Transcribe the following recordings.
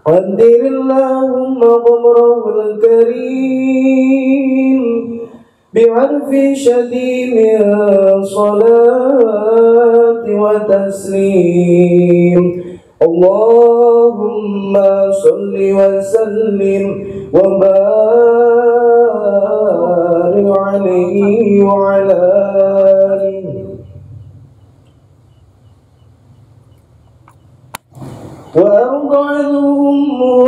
قدر اللهم قبره الكريم بعرف شديد صلاة وتسليم. اللهم صل وسلم وبارك عليه وعلى آله. وأرضعتهم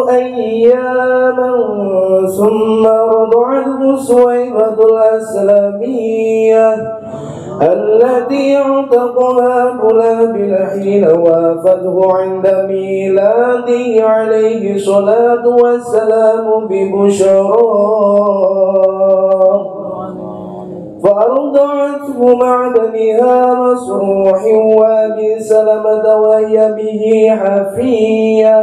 أياما ثم أرضعته سويبة الأسلمية التي اعتقها بلال حين وافته عند ميلاده عليه الصلاة والسلام ببشرى، فأرضعته مع بنيها مسروح وأبي سلمة وهي به حفية،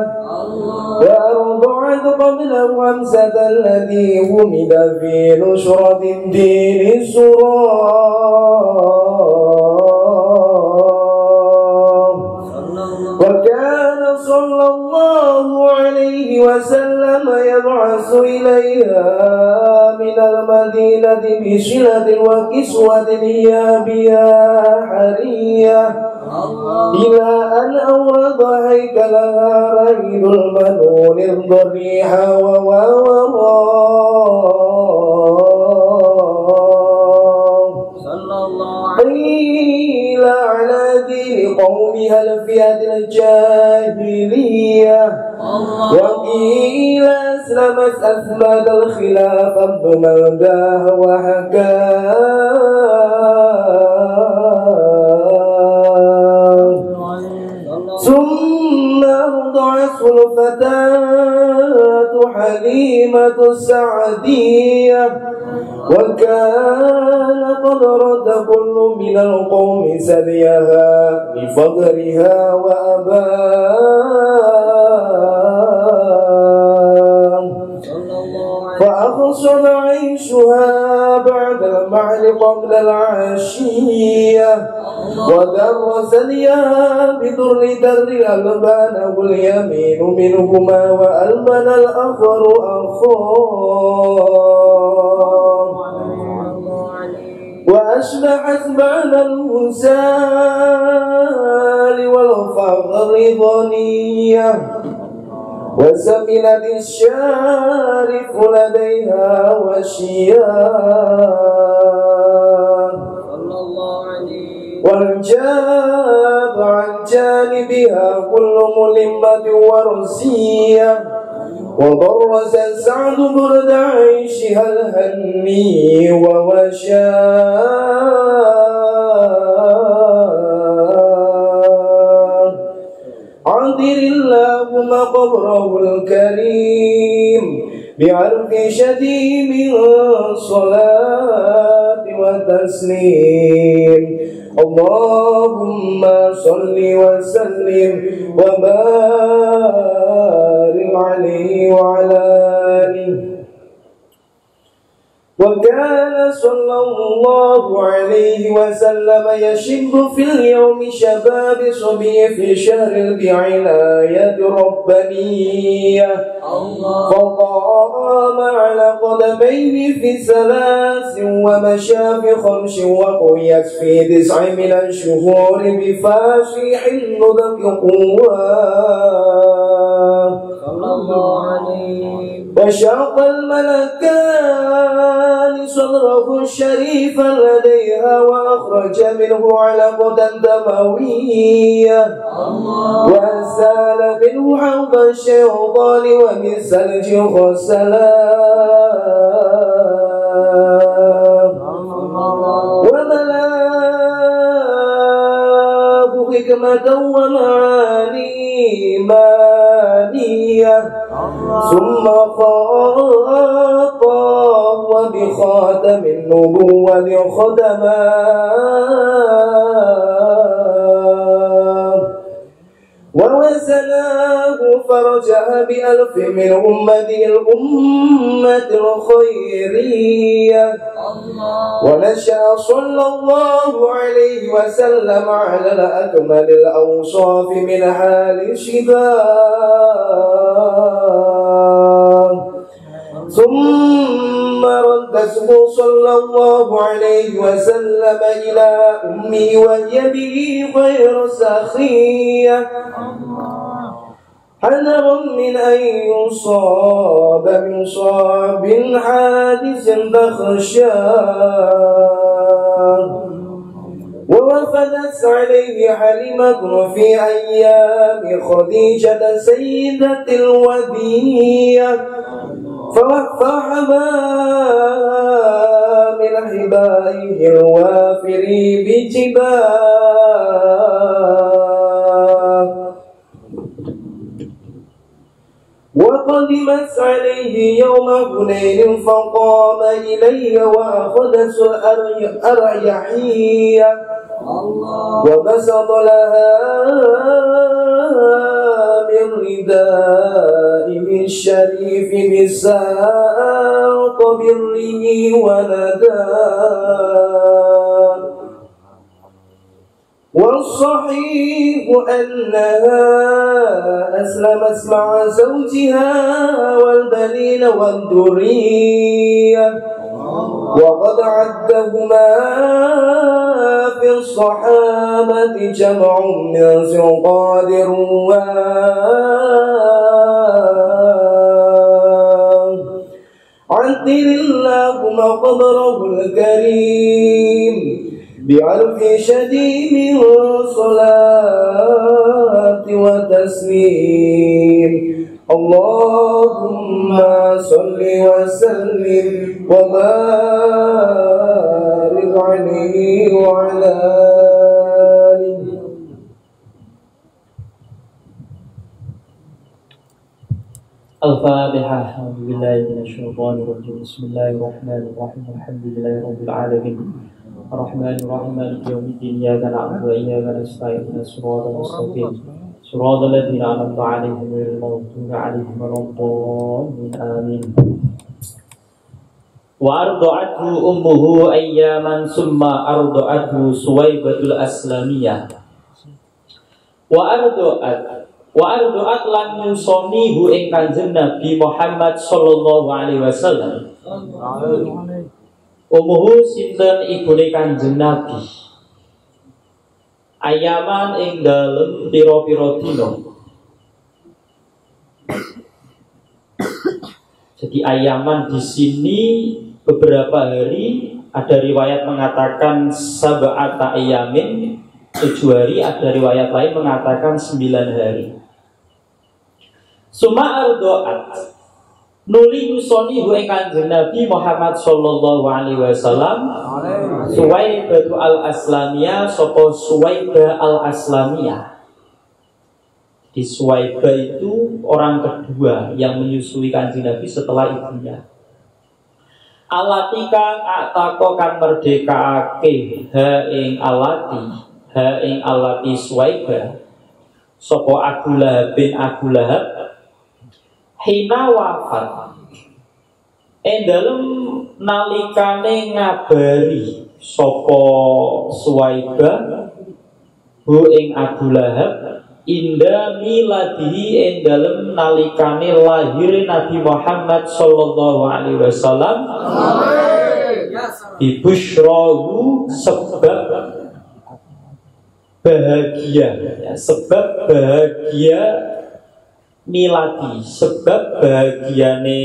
وأرضعت قبله حمزة الذي ولد في نشرة الدين السراء. وكان صلى الله عليه وسلم يبعث إليها من المدينة بشلة وكسوة هي بها حرية، إلى أن أورد هيكلها ريد المنون الضريح قيل على دين قومها الفئة الجاهلية، وقيل أسلمت أثبت الخلافة ابن مرداه وحكاه. ثم أرضعته الفتاة حليمة السعدية، وكان قد رد كل من القوم ثديها لفقرها وأباه، فأخصب عيشها بعد المعل قبل العشية، ودر ثديها بدر ألبانه اليمين منهما وألبن الآخر أخاه، وأشبعت بعد الوسال والفقر ضنية، وسمنت الشارف لديها وشياه، والجاب عن جانبها كل ملمة ورسية، وبرز سعد برد عيشها الهني ووشاه. عذر اللهم قبره الكريم بعرف شديد صلاة وتسليم. اللهم صل وسلم وبارك عليه وعلى آله. وكان صلى الله عليه وسلم يشب في اليوم شباب صبي في شهر العناية الربانية، فقام على قدميه في 3 ومشى في 5 وقيت في 9 من الشهور بفاشح الندق قواه. وشاق الملكان صدره الشريف لديها وأخرج منه علقة دموية، وأزال منه حوض الشيطان وبالثلج والسلام، وملاه حكمة ومعاني مانية، ثم خاطب بخاتم النبوة خدما، ووزناه فرجها ب1000 من أمته الأمة الخيرية. ونشأ صلى الله عليه وسلم على الأكمل الأوصاف من حال الشباب، فأخذته صلى الله عليه وسلم إلى أمي وهي به غير سخية حذرا من أن يصاب بمصاب حادث فخشاه. ووفدت عليه حليمة في أيام خديجة سيدة الودية فحبى من حبائه الوافر بجباه. وقدمت عليه يوم هنين فقام إلي وأخذت الأريحية وبسط لها من ردائه الشريف بساط بره ونداه. والصحيح أنها أسلمت مع زوجها والبنين والذرية وقد عدهما في الصحابة جمع من ثقات الرواه. عدل اللهم قدره الكريم بألف شديد صلاة وتسليم. اللهم صل وسلم وبارك عليه وعلى آله. Al-Fatihah. A'udzubillahi minasyaitonir rajim. Bismillahirrahmanirrahim. Alhamdulillahi rabbil alamin. Ar-Rahmanir-Rahim. Maliki yaumiddin. Iyyaka na'budu wa iyyaka nasta'in. Ihdinas siratal mustaqim. Siratal ladzina an'amta 'alaihim ghairil maghdubi 'alaihim waladdallin. Amin. Wa arda'athu ummuhu ayyaman summa arda'athu Suwaibatul Aslamiyah. Wa ardu'at lan nyusonihu ing Kanjeng Nabi Muhammad sallallahu alaihi wasallam. Umuhu sinten ibune Kanjeng Nabi. Ayaman ing dalem pira-pira dina. Jadi ayaman di sini beberapa hari, ada riwayat mengatakan sab'ata ayamin, 7 hari, ada riwayat lain mengatakan 9 hari. Suma ardoat nuli yusoni hu Kanjeng Nabi Muhammad sallallahu alaihi wasallam Suwaibah al-Aslamiyah sapa Suwaibah al-Aslamiyah. Di Suwaibah itu orang kedua yang menyusui Kanjeng Nabi setelah ibunya. Alatika atako kan merdekaake ha ing alati Suwaibah sapa Abu Lahab bin Abu Lahab hina wafat dalem nalikane ngabari sapa Suwaibah hu ing Abu Lahab inda miladihi dalem nalikane lahir Nabi Muhammad sallallahu alaihi wasallam ibusyrahu sebab bahagia ya, sebab bahagia miladi, sebab bahagiane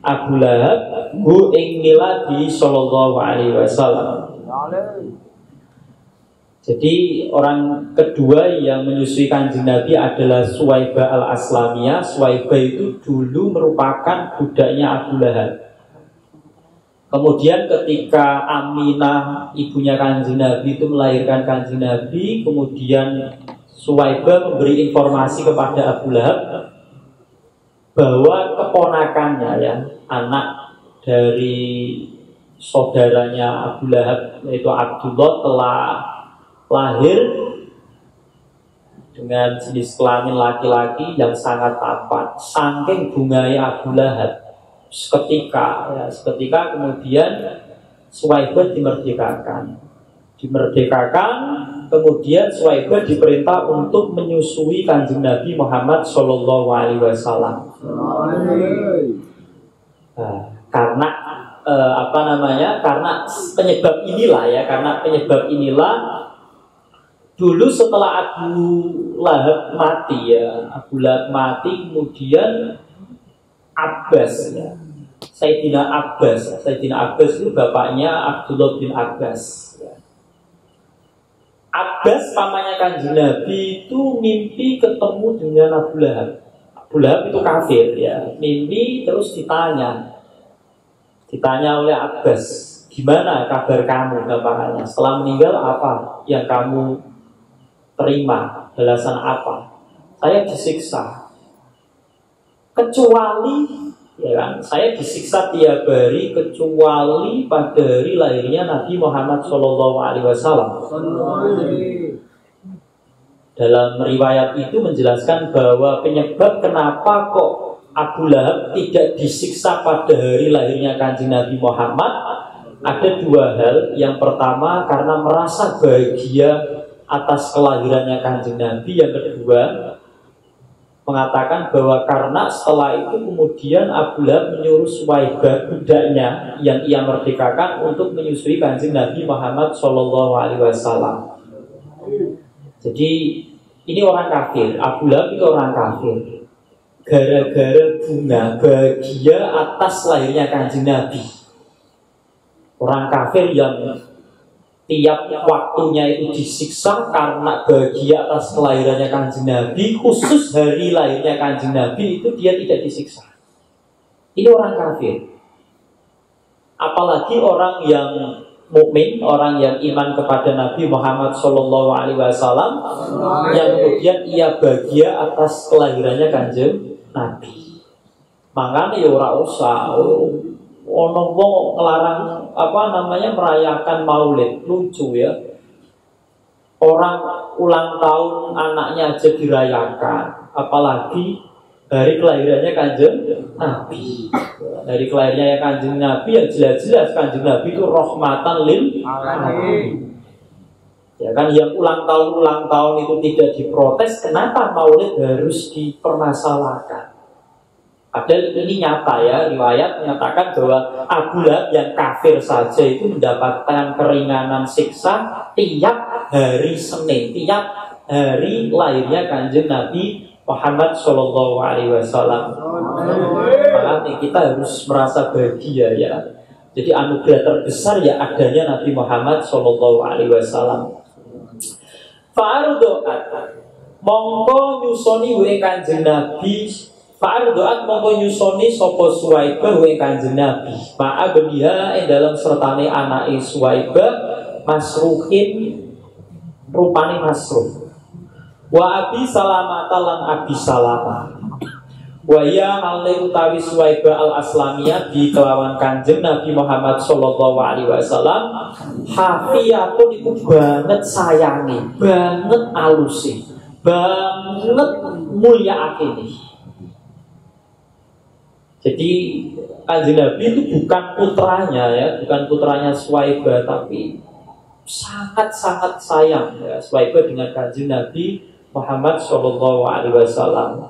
Abu Lahab hu ing miladi sallallahu alaihi wasallam. Jadi orang kedua yang menyusui Kanjeng Nabi adalah Suwaibah al-Aslamiyah. Suwaibah itu dulu merupakan budaknya Abu Lahab. Kemudian ketika Aminah ibunya Kanjeng Nabi itu melahirkan Kanjeng Nabi, kemudian Suwaibah memberi informasi kepada Abu Lahab bahwa keponakannya ya, anak dari saudaranya Abu Lahab yaitu Abdullah telah lahir dengan jenis kelamin laki-laki yang sangat tampan. Saking bunganya Abu Lahab seketika kemudian Suwaibah dimerdekakan, kemudian Suwaibah diperintah untuk menyusui Kanjeng Nabi Muhammad sallallahu alaihi wasallam. Karena karena penyebab inilah dulu setelah Abu Lahab mati kemudian Abbas ya. Sayyidina Abbas itu bapaknya Abdullah bin Abbas ya. Abbas pamannya Kanjeng Nabi itu mimpi ketemu dengan Abu Lahab. Abu Lahab itu kafir ya. Mimpi terus ditanya oleh Abbas, gimana kabar kamu gampangannya? Setelah meninggal apa yang kamu terima? Balasan apa? Saya disiksa. Kecuali ya kan, saya disiksa tiap hari kecuali pada hari lahirnya Nabi Muhammad SAW. Dalam riwayat itu menjelaskan bahwa penyebab kenapa kok Abu Lahab tidak disiksa pada hari lahirnya Kanjeng Nabi Muhammad ada dua hal. Yang pertama karena merasa bahagia atas kelahirannya Kanjeng Nabi. Yang kedua mengatakan bahwa karena setelah itu kemudian Abu Lahab menyuruh Suwaibah budaknya yang ia merdekakan untuk menyusui Kanjeng Nabi Muhammad SAW. Jadi ini orang kafir. Abu Lahab itu orang kafir. Gara-gara bunga bahagia atas lahirnya Kanjeng Nabi. Orang kafir yang tiap waktunya itu disiksa karena bahagia atas kelahirannya Kanjeng Nabi, khusus hari lahirnya Kanjeng Nabi itu dia tidak disiksa. Ini orang kafir. Apalagi orang yang mukmin, orang yang iman kepada Nabi Muhammad SAW, yang kemudian ia bahagia atas kelahirannya Kanjeng Nabi. Makanya ya ora usah ono wong ngelarang merayakan Maulid, lucu ya. Orang ulang tahun anaknya aja dirayakan, apalagi hari kelahirannya Kanjeng Nabi. Dari kelahirannya Kanjeng Nabi yang jelas-jelas Kanjeng Nabi itu rahmatan lil alamin. Ya kan, yang ulang tahun itu tidak diprotes, kenapa Maulid harus dipermasalahkan? Padahal ini nyata ya, riwayat menyatakan bahwa Abu Lahab yang kafir saja itu mendapatkan keringanan siksa tiap hari Senin, tiap hari lahirnya Kanjeng Nabi Muhammad SAW. Makanya kita harus merasa bahagia ya. Jadi anugerah terbesar ya adanya Nabi Muhammad SAW. Fa'ardo'at mongko nyusoni we Kanjeng Nabi. Fa'ardo'at mongko nyusoni sopo Suwaibah we Kanjeng Nabi. Ma'a beliha dalam sertane anake Suwaibah Masruhin rupane Masruh. Wa Abi Salamah lan Abi Salamah. Wa ya halai utawi Suwaibah al-Aslamiyah di kelawan Kanjeng Nabi Muhammad SAW. Hafiyatun itu banget sayangi, banget alusi, banget mulia akini. Jadi Kanjeng Nabi itu bukan putranya ya, bukan putranya Suwaibah, tapi sangat-sangat sayang ya Suwaibah dengan Kanjeng Nabi Muhammad SAW.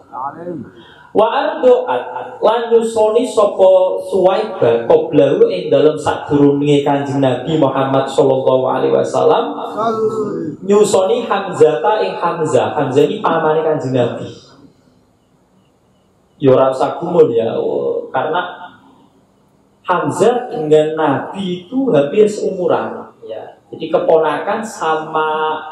Wa ardo'at lan nyusoni sapa Suwaibah qoblahu ing dalem sadurunge Kanjeng Nabi Muhammad SAW nyusoni Hamzah ing Hamzah. Hamzah ini pamane Kanjeng Nabi. Ya ora usah gumun ya, karena Hamzah dengan Nabi itu hampir seumuran ya. Jadi keponakan sama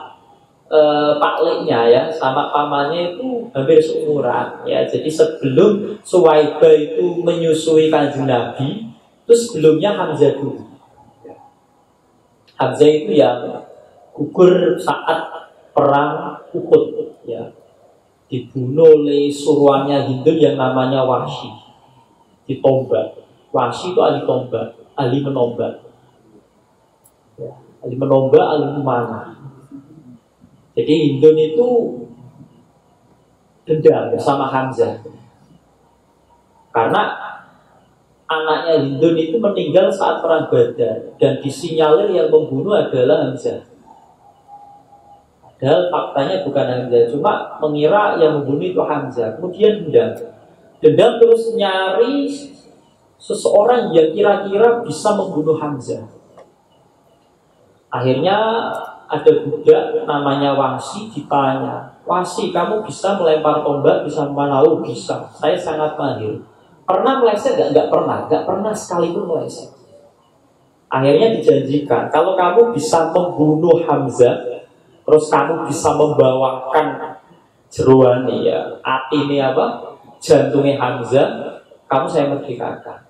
Pak Leknya ya, sama pamannya itu hampir seumuran ya. Jadi sebelum Suwaibah itu menyusui Kanjeng Nabi, itu sebelumnya Hamzah dulu ya. Hamzah itu yang gugur saat perang Uhud ya, dibunuh oleh suruhannya Hindun yang namanya Wahsy, ditombak. Wahsy itu ahli tombak, ahli menombak ya, ahli menombak, ahli memanah. Jadi Hindun itu dendam sama Hamzah karena anaknya Hindun itu meninggal saat perang Badar dan disinyalir yang membunuh adalah Hamzah. Padahal faktanya bukan Hamzah, cuma mengira yang membunuh itu Hamzah. Kemudian dendam terus nyari seseorang yang kira-kira bisa membunuh Hamzah. Akhirnya ada budak namanya Wangsi ditanya, Wangsi, kamu bisa melempar tombak, bisa memanau? Bisa, saya sangat mahir. Pernah meleset? Nggak pernah sekalipun meleset. Akhirnya dijanjikan, kalau kamu bisa membunuh Hamzah, terus kamu bisa membawakan jeroan ya, hati ini apa? Jantungnya Hamzah, kamu saya merdekakan.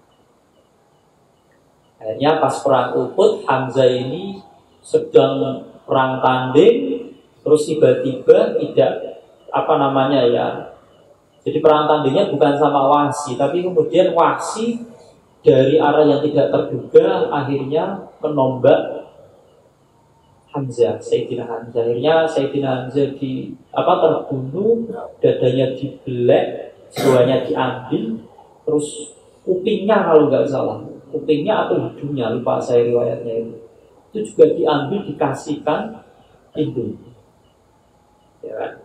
Akhirnya pas perang Uhud, Hamzah ini sedang perang tanding, terus tiba-tiba tidak jadi perang tandingnya bukan sama Wahsi, tapi kemudian Wahsi dari arah yang tidak terduga akhirnya menombak Hamzah, Sayyidina Hamzah. Akhirnya Sayyidina Hamzah terbunuh, dadanya dibelek, jiwanya diambil, terus kupingnya kalau nggak salah, kupingnya atau hidungnya, lupa saya riwayatnya itu juga diambil, dikasihkan Hindu. Ya kan?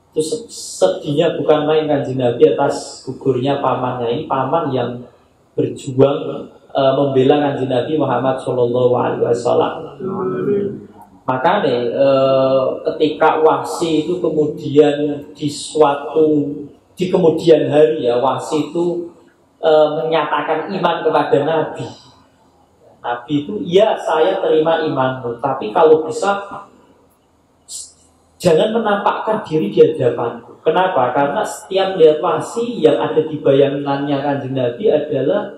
Itu sedihnya bukan main Kanjeng Nabi atas gugurnya pamannya. Ini paman yang berjuang membela Kanjeng Nabi Muhammad SAW. Makanya ketika Wahsi itu kemudian di kemudian hari ya, Wahsi itu menyatakan iman kepada Nabi. Nabi itu, ya saya terima imanmu, tapi kalau bisa jangan menampakkan diri di hadapanku. Kenapa? Karena setiap lihat Wahsi yang ada di bayangannya Kanjeng Nabi adalah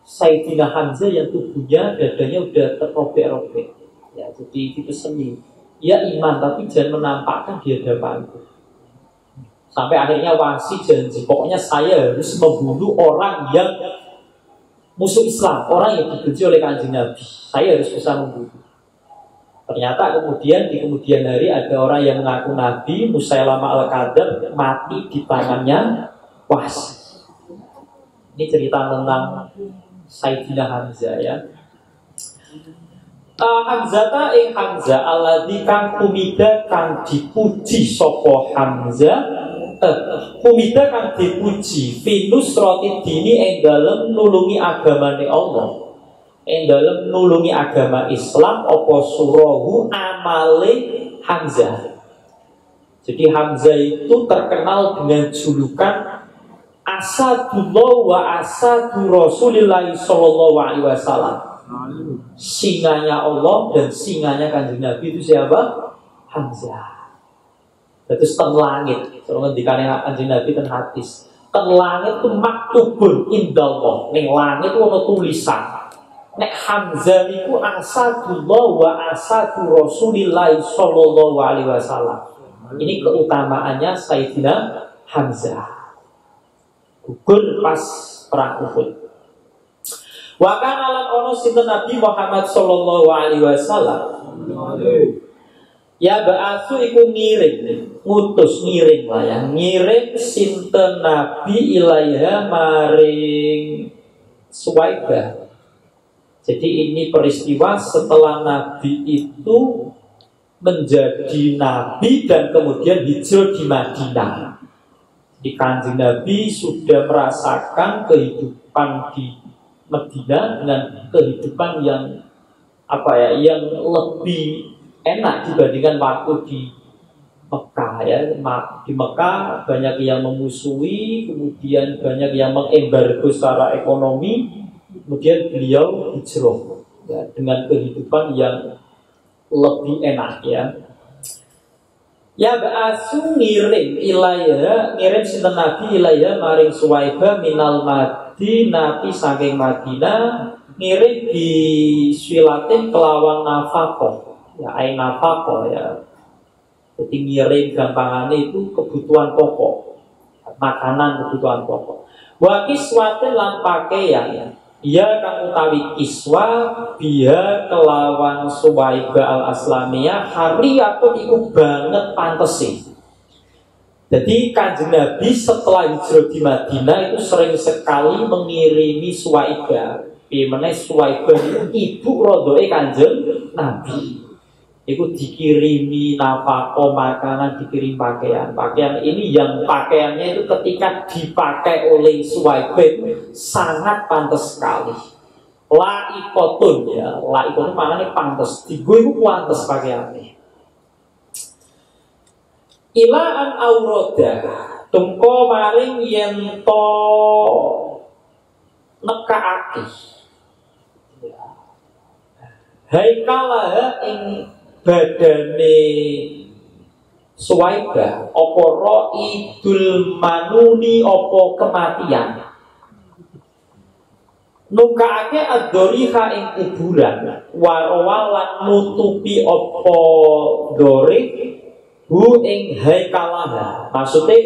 Sayyidina Hamzah yang tubuhnya, dadanya udah terrobek-robek. Ya, jadi itu seni. Ya iman, tapi jangan menampakkan di hadapanku. Sampai akhirnya Wahsi janji, pokoknya saya harus membunuh orang yang musuh Islam, orang yang dibenci oleh Kanjeng Nabi. Saya harus bisa membunuh. Ternyata kemudian di kemudian hari ada orang yang mengaku Nabi, Musailamah Al-Kadzdzab, mati di tangannya Wahsi. Ini cerita tentang Sayyidina Hamzah ya. Hamzah Hamzah alladzi kang kumida kang dipuji sapa Hamzah, kumida kang dipuji finus roti dini ing dalem nulungi agamane Allah, ing dalem nulungi agama Islam apa surahu amale Hamzah. Jadi Hamzah itu terkenal dengan julukan Asadullah wa asadu Rasulillah sallallahu alaihi wasallam. Singanya Allah dan singanya Kanjeng Nabi itu siapa? Hamzah. Terus teng langit, kalau ngendikane Kanjeng Nabi ten hadis, teng langit itu maktubun indallah. Ning langit ono tulisan. Nek Hamzah niku asadullah wa asadu Rasulillah sallallahu alaihi wasallam. Ini keutamaannya Sayyidina Hamzah. Gugur pas perang Uhud. Wa kana lan ono sinten Nabi Muhammad sallallahu alaihi wasallam. Ya ba'atsu iku ngiring lah ya. Ngiring sinten Nabi ilaiha maring Suwaibah. Jadi ini peristiwa setelah Nabi itu menjadi Nabi dan kemudian hijrah di Madinah. Di Kanjeng Nabi sudah merasakan kehidupan di Madinah dengan kehidupan yang yang lebih enak dibandingkan waktu di Mekah ya. Di Mekah banyak yang memusuhi, kemudian banyak yang mengembargo secara ekonomi, kemudian beliau hijrah ya, dengan kehidupan yang lebih enak ya. Ya ba'asu ngirim sinten Nabi ilaiha maring Suwaibah minal Madinah saking Madinah, ngirim di swilatin kelawan nafaqah ya, ai nafaqah ya. Jadi ngirim gampangane itu kebutuhan pokok, makanan kebutuhan pokok. Wa kiswatin lan pakaian ya. Ia kang utawi kiswa biha kelawan Suwaibah al-Aslamiyah hariyatun iku banget pantesi. Jadi Kanjeng Nabi setelah hijrah di Madinah itu sering sekali mengirimi Suwaibah. Bagaimana Suwaibah itu ibu rodoe Kanjeng Nabi. Itu dikirimi nafkah, makanan, dikirim pakaian. Pakaian ini yang pakaiannya itu ketika dipakai oleh Suwaibah sangat pantas sekali. Laikotun ya, laikotun maknanya pantas. Digo itu pantas pakaiannya. Ilaan auroda, tungko maring yen to nekaati. Haikala ing badane Suwaibah apa idul manuni apa kematian nungkaake ad-doriha ing kuburan warawalan nutupi apa dore hu ing haikalaha. Maksudnya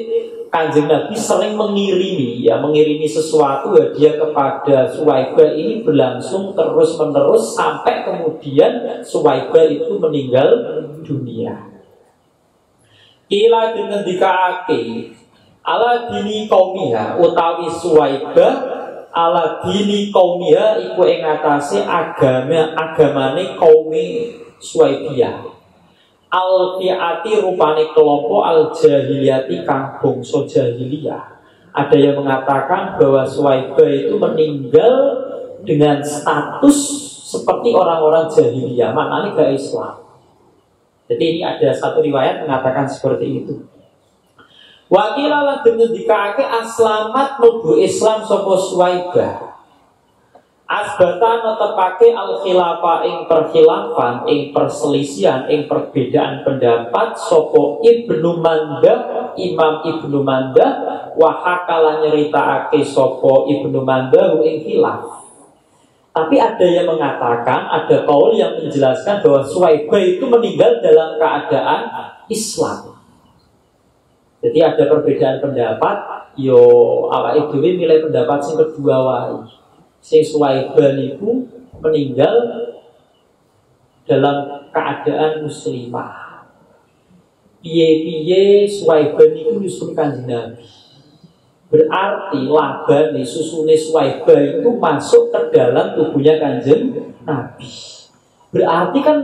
Kanjeng Nabi sering mengirimi sesuatu hadiah kepada Suwaibah ini berlangsung terus menerus sampai kemudian Suwaibah itu meninggal dunia. Ila dengan dikaake ala dini kaumiha utawi Suwaibah ala dini kaumiha iku ing atase agamane kaumi Suwaibiyah. Al-fi'ati rupane kelompok al-jahiliyati kang bangsa jahiliyah. Ada yang mengatakan bahwa Suwaibah itu meninggal dengan status seperti orang-orang jahiliyah, maknanya gak Islam. Jadi ini ada satu riwayat mengatakan seperti itu. Wakilalah dengan dikaake aslamat mlebu Islam sapa Suwaibah. Asbatan netepake al-khilafah ing perkhilafan, ing perselisihan, ing perbedaan pendapat sapa Ibnu Mandah, Imam Ibnu Mandah wa hakala nyeritaake sapa Ibnu Mandah ing khilaf. Tapi ada yang mengatakan, ada kaul yang menjelaskan bahwa Suwaibah itu meninggal dalam keadaan Islam. Jadi ada perbedaan pendapat, yo awake dhewe milih pendapat sing kedua wae. Sing Suwaibah itu meninggal dalam keadaan muslimah. Piye-piye Suwaibah itu nyusun Kanjeng Nabi. Berarti labane susune Suwaibah itu masuk ke dalam tubuhnya Kanjeng Nabi. Berarti kan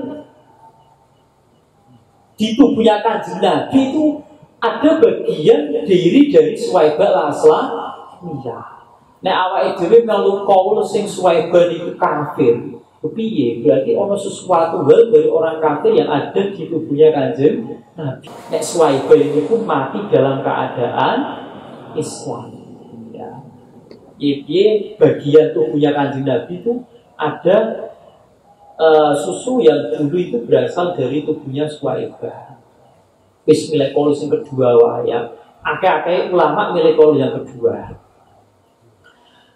di tubuhnya Kanjeng Nabi itu ada bagian diri dari Suwaibah al-Aslamiyah. Nek awake dhewe melu kaul sing Suwaibah niku kafir. Kepiye? Berarti ono sesuatu hal dari orang kafir yang ada di tubuhnya Kanjeng Nabi. Nek Suwaibah niku mati dalam keadaan Islam. Ya. Piye bagian tubuhnya Kanjeng Nabi itu ada susu yang dulu itu berasal dari tubuhnya Suwaibah. Wis milih kaul sing kedua wae ya. Akeh-akeh ulama milih kaul yang kedua.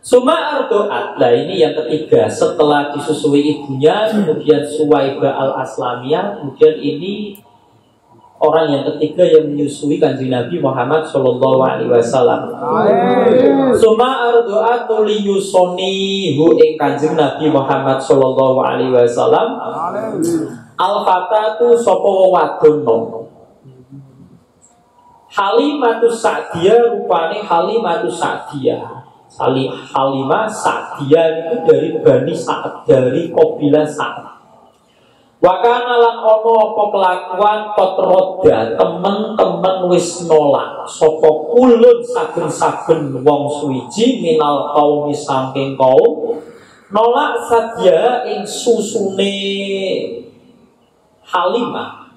Suma ardoat, nah ini yang ketiga. Setelah disusui ibunya, kemudian Suwaibah al-Aslamiyah, kemudian ini orang yang ketiga yang menyusui Kanjeng Nabi Muhammad Sallallahu Alaihi Wasallam. Suma ardoat liyusoni hu ing Kanjeng Nabi Muhammad Sallallahu Alaihi Wasallam. Al-fatatu sapa wong wadon nom. Halimatus Sa'diyah rupane Halimatus Sa'diyah. Halimah Sa'diyah itu dari Bani Sa'ad, dari kabilah Sa'ad. Wakana lan ono apa kelakuan kotroda temen-temen wis nolak sapa kulun saben-saben wong suwiji minal kaum saking kaum nolak Sa'diyah ing susune Halimah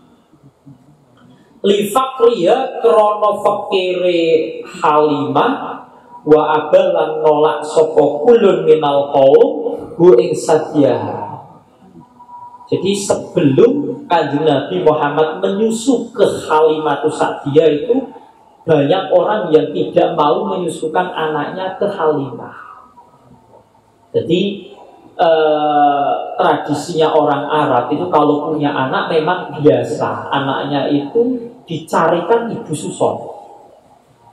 li fakriya krana fakire Halimah wa abalan nolak sapa kulun minal qaum hu ing Sa'diyah. Jadi sebelum Kanjeng Nabi Muhammad menyusu ke Halimatus Sa'diyah itu banyak orang yang tidak mau menyusukan anaknya ke Halimah. Jadi tradisinya orang Arab itu kalau punya anak memang biasa anaknya itu dicarikan ibu suson.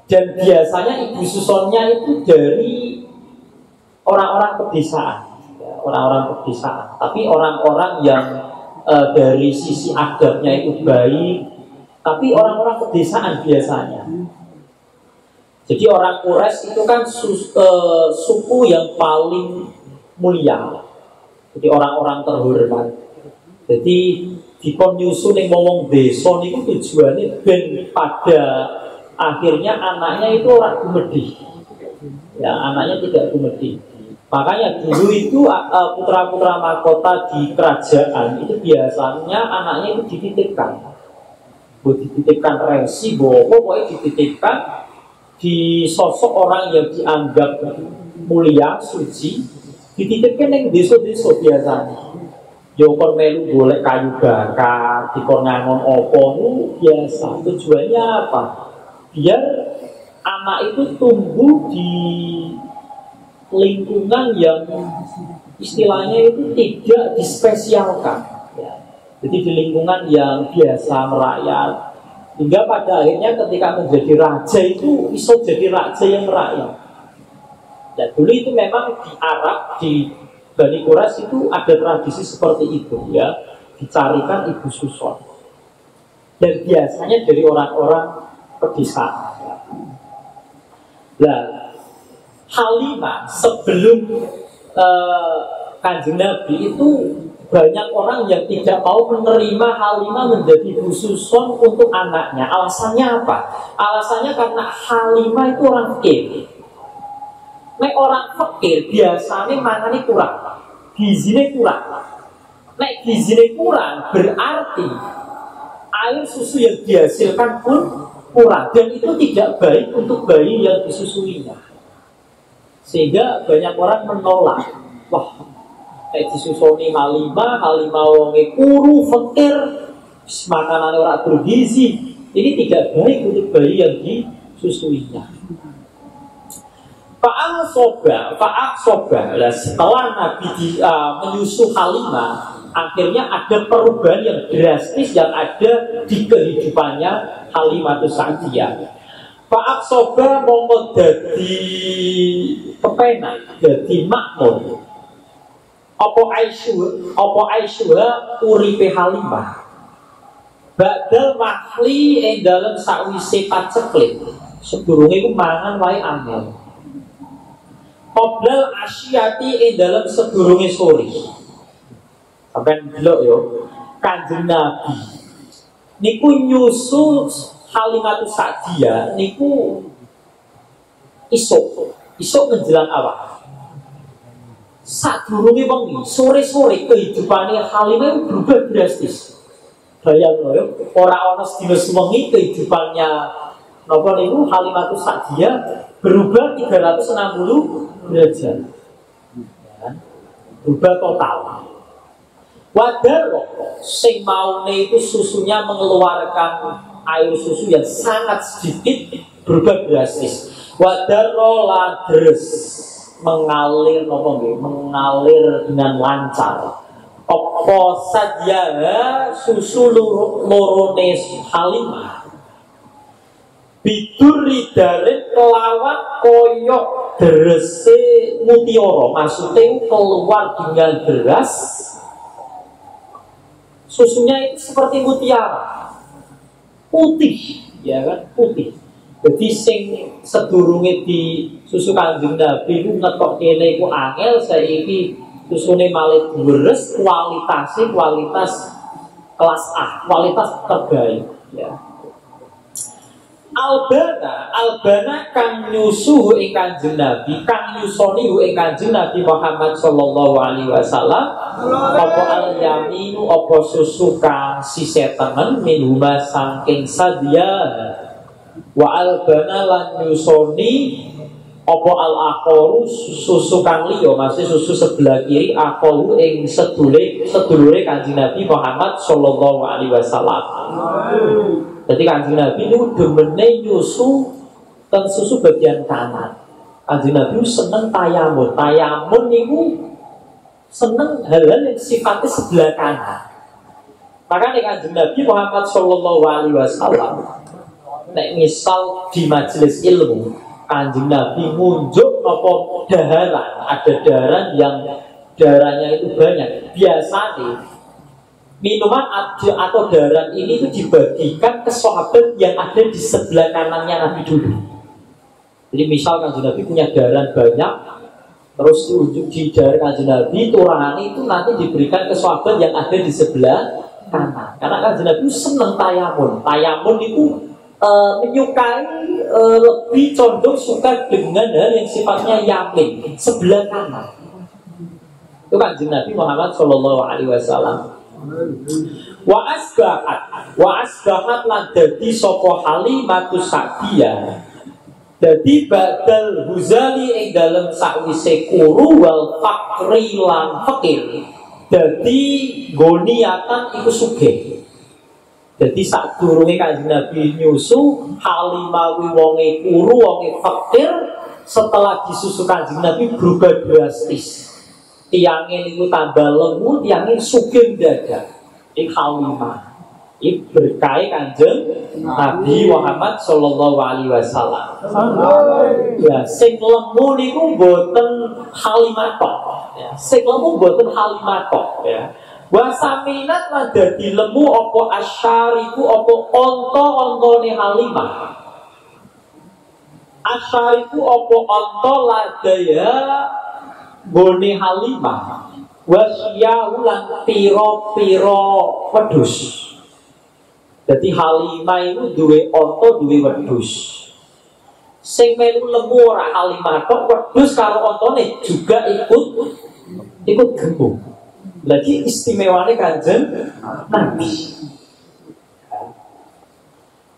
Dan biasanya ibu susonnya itu dari orang-orang pedesaan, ya, orang-orang pedesaan. Tapi orang-orang yang dari sisi adabnya itu baik, tapi orang-orang pedesaan biasanya. Jadi orang Quraisy itu kan suku yang paling mulia. Jadi orang-orang terhormat. Jadi dikon nyusu ning wong desa niku tujuane ben pada akhirnya anaknya itu orang gumedhi. Ya, anaknya tidak gumedhi. Makanya dulu itu putra-putra mahkota di kerajaan itu biasanya anaknya itu dititipkan. Dititipkan resi, pokoknya dititipkan di sosok orang yang dianggap mulia, suci, dititipkan yang desa-desa biasanya. Jokor melu golek kayu bakar, dikon ngangon opo itu biasa. Tujuannya apa? Biar anak itu tumbuh di lingkungan yang istilahnya itu tidak dispesialkan, ya. Jadi di lingkungan yang biasa merakyat, hingga pada akhirnya ketika menjadi raja itu iso jadi raja yang merakyat. Ya, dulu itu memang di Arab, di Bani Quraisy itu ada tradisi seperti itu, ya, dicarikan ibu susun, dan biasanya dari orang-orang pedesaan. Nah, Halimah sebelum Kanjeng Nabi itu banyak orang yang tidak mau menerima Halimah menjadi ibu susun untuk anaknya. Alasannya apa? Alasannya karena Halimah itu orang fakir. Nek orang fakir biasanya mangane kurang, gizinya kurang. Nek gizinya kurang berarti air susu yang dihasilkan pun kurang, dan itu tidak baik untuk bayi yang disusuinya. Sehingga banyak orang menolak. Wah, kayak disusoni Halimah wonge kuru, fakir, makanan orang bergizi. Ini tidak baik untuk bayi yang disusuinya. Fa'aksoba. Setelah Nabi menyusu Halimah, akhirnya ada perubahan yang drastis yang ada di kehidupannya Halimah Sa'diyah. Fa'aksoba mongko dadi kepenak, dadi makmur. Apa Aisyah uripe Halimah badal mahli ing dalem sakwise paceklik. Sedurunge iku mangan wae angel. Qoblal asyati ing dalem sedurunge sore. Sampeyan delok yo, Kanjeng Nabi niku nyusul Halimah Sa'diyah niku isuk menjelang awal. Sadurunge wengi, sore-sore kehidupane Halimah berubah drastis. Bayangno yo, ora ana sedina sewengi kehidupannya napa niku Halimah Sa'diyah berubah 360 derajat. Ya, berubah total. Wadaro sing maune itu susunya mengeluarkan air susu yang sangat sedikit berubah drastis. Wadaro ladres mengalir mengalir dengan lancar. Apa saja susu lorone Halimah biduri darit kelawan koyok derese mutiara, maksudnya keluar dengan deras. Susunya itu seperti mutiara, putih, ya kan, putih. Jadi sing sedurunge di susu Kanjeng Nabi ku ngetok kene iku angel, saiki susune malih deres, kualitas kelas A, kualitas terbaik, ya. Albana kang nyusuh ing Kanjeng Nabi, kang nyusoni ing Kanjeng Nabi Muhammad sallallahu alaihi wasallam, apa al-yaminu apa susu kang sise tengen minhuma saking sadya, wa albana lan nyusoni apa al-akhoru susu kang liya, maksud susu sebelah kiri akhoru ing sedulure Kanjeng Nabi Muhammad sallallahu alaihi wasallam. Jadi Kanjeng Nabi itu demene nyusu dan susu bagian kanan. Kanjeng Nabi seneng tayamun. Tayamun itu seneng hal-hal yang sifatnya sebelah kanan. Makanya Kanjeng Nabi Muhammad sallallahu alaihi wasallam nek misal di majelis ilmu, Kanjeng Nabi ngunjuk apa daharan, ada daharan yang darahnya itu banyak. Biasanya minuman atau daharan ini itu dibagikan ke sahabat yang ada di sebelah kanannya Nabi dulu. Jadi misal Kanjeng Nabi punya daharan banyak, terus di ujung di daharan Kanjeng Nabi turunannya itu nanti diberikan ke sahabat yang ada di sebelah kanan. Karena Kanjeng Nabi seneng tayamun. Tayamun itu menyukai lebih condong suka dengan hal yang sifatnya yamin, sebelah kanan. Itu Kanjeng Nabi Muhammad Shallallahu Alaihi Wasallam. Wa asbahat lan dadi sapa Halimatu Sa'diyah. Dadi badal huzali ing dalem sakwise kuru wal fakri lan fakir. Dadi goniatan iku sugih. Dadi sadurunge Kanjeng Nabi nyusu Halimah kuwi wonge kuru, wonge fakir, setelah disusu Kanjeng Nabi berubah drastis. Tiangnya itu tambah lemu, tiangnya sugih dadak. Ini Halimah. Ini berkait Kanjeng Nabi Muhammad Sallallahu Alaihi Wasallam. Ya, sing lemu niku boten Halimah tok. Ya, sing lemu boten Halimah tok. Ya. Wasaminat lan dadi lemu apa asyariku apa onto-ontone Halimah. Asyariku apa onto ladaya bone Halimah wasyahu lan piro-piro wedhus. Jadi Halimah itu duwe onto, duwe wedhus. Sing melu lemu ora Halimah tok, wedhus karo ontone juga ikut gembung. Lagi istimewane Kanjeng Nabi.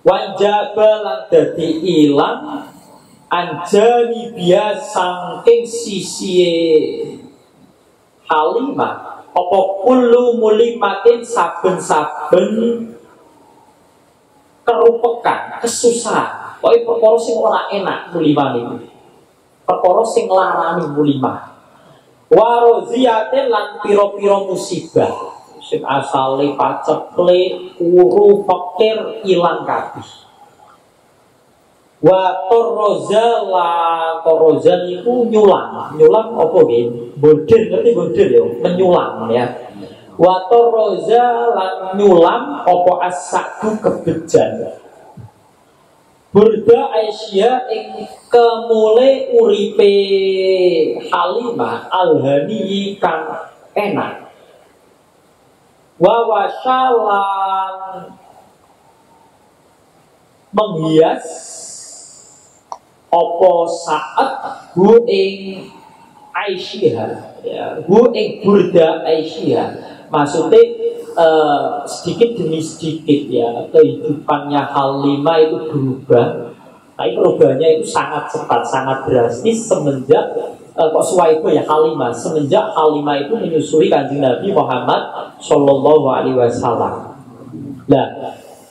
Wanjaba lan dadi ilang anjani biasa saking sisi Halimah apa kullu mulimatin saben-saben kerupekan, kesusahan. Pokoke perkara sing ora enak mulimane. Perkara sing larani mulimah. Wa roziyatin lan pira-pira musibah. Sing asale paceklik, kuru, fakir, ilang kabeh. Wa torroza niku nyulang apa nggih? Bodher, ngerti bodher ya, menyulang ya. Wa torroza lan nyulang apa as-sa'du kebejan. Burda Aisyah ing kemule uripe Halimah al-hani kang enak. Wa wasyalan menghias apa saat hu ing Aisyah ya, hu ing burda Aisyah. Maksudnya sedikit demi sedikit ya kehidupannya Halimah itu berubah. Tapi perubahannya itu sangat cepat, sangat drastis semenjak kok Suwaibah ya Halimah, semenjak Halimah itu menyusui Kanjeng Nabi Muhammad Shallallahu Alaihi Wasallam. Nah,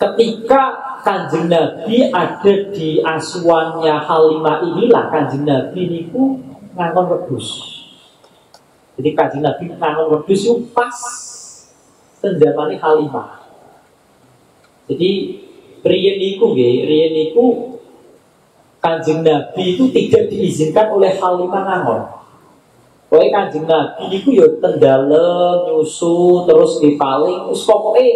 ketika Kanjeng Nabi ada di asuhannya Halimah inilah Kanjeng Nabi niku ngangon wedhus. Jadi Kanjeng Nabi ngangon wedhus itu pas senjamane Halimah. Jadi riyen niku Kanjeng Nabi itu tidak diizinkan oleh Halimah ngangon. Pokoke Kanjeng Nabi niku ya tendalem nyusu terus dipaling, wis pokoke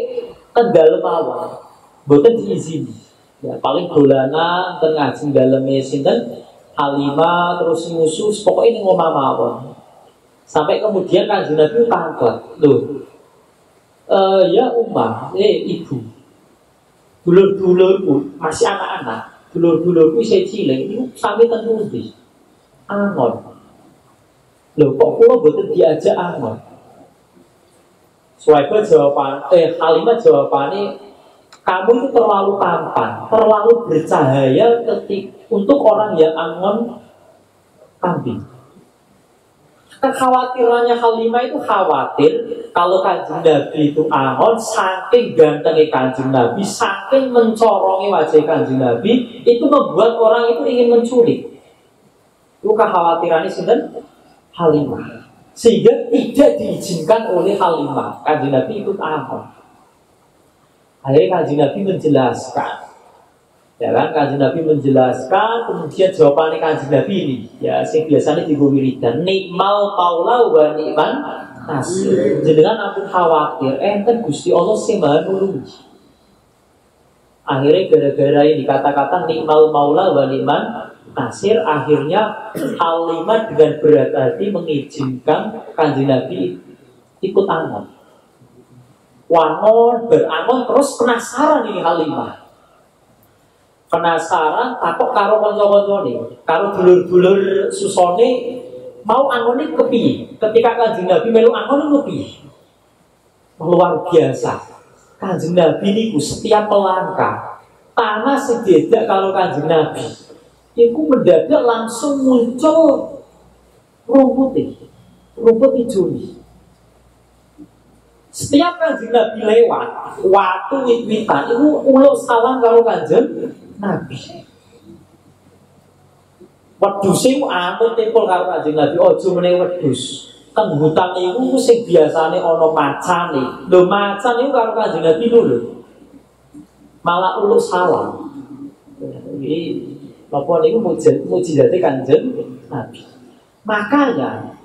tendalem mawon. Mboten diizini. Ya paling dolanan ten ngajeng daleme sinten Halimah terus nyusu pokoke ning omah mawon. Sampai kemudian Kanjeng Nabi tanglet. Loh. Ya Ummah, ibu. Dulur-dulurku masih anak-anak. Dulur-dulurku isih cilik niku sampe ten pundi? Angon. Loh kok kula mboten diajak angon? Suwaibah Halimah jawabane, kamu itu terlalu tampan, terlalu bercahaya untuk orang yang angon kambing. Kekhawatirannya Halimah itu khawatir kalau Kanjeng Nabi itu angon, saking gantengnya Kanjeng Nabi, saking mencorongnya wajah Kanjeng Nabi, itu membuat orang itu ingin menculik. Itu kekhawatirannya sinten Halimah, sehingga tidak diizinkan oleh Halimah Kanjeng Nabi ikut angon. Akhirnya Kanjeng Nabi menjelaskan, ya kan, Kanjeng Nabi menjelaskan, kemudian jawabannya Kanjeng Nabi ini, ya, sing biasanya diwiridan, nikmal maula wa nikman nasir. Jenengan ampun khawatir, enten Gusti Allah sing Maha nulungi. Akhirnya gara-gara ini kata-kata nikmal maula wa nikman nasir, akhirnya Halimah dengan berat hati mengizinkan Kanjeng Nabi ikut angon. wangon berangon terus penasaran ini Halimah. Penasaran takok karo kanca-kancane, karo dulur-dulur susone mau angone kepiye? Ketika Kanjeng Nabi melu angon kepiye? Luar biasa. Kanjeng Nabi niku setiap melangkah tanah sejedak kalau Kanjeng Nabi itu mendadak langsung muncul rumput hijau. Setiap Kanjeng Nabi lewat waktu wit-witan itu uluk salam karo Kanjeng Nabi. Wedhus iku amun tempel karo Kanjeng Nabi aja meneh wedhus. Teng hutan iku sing biasane ana macane. Lho macan iku karo Kanjeng Nabi lho. Malah uluk salam. Iki apa niku mujizate Kanjeng Nabi. Makanya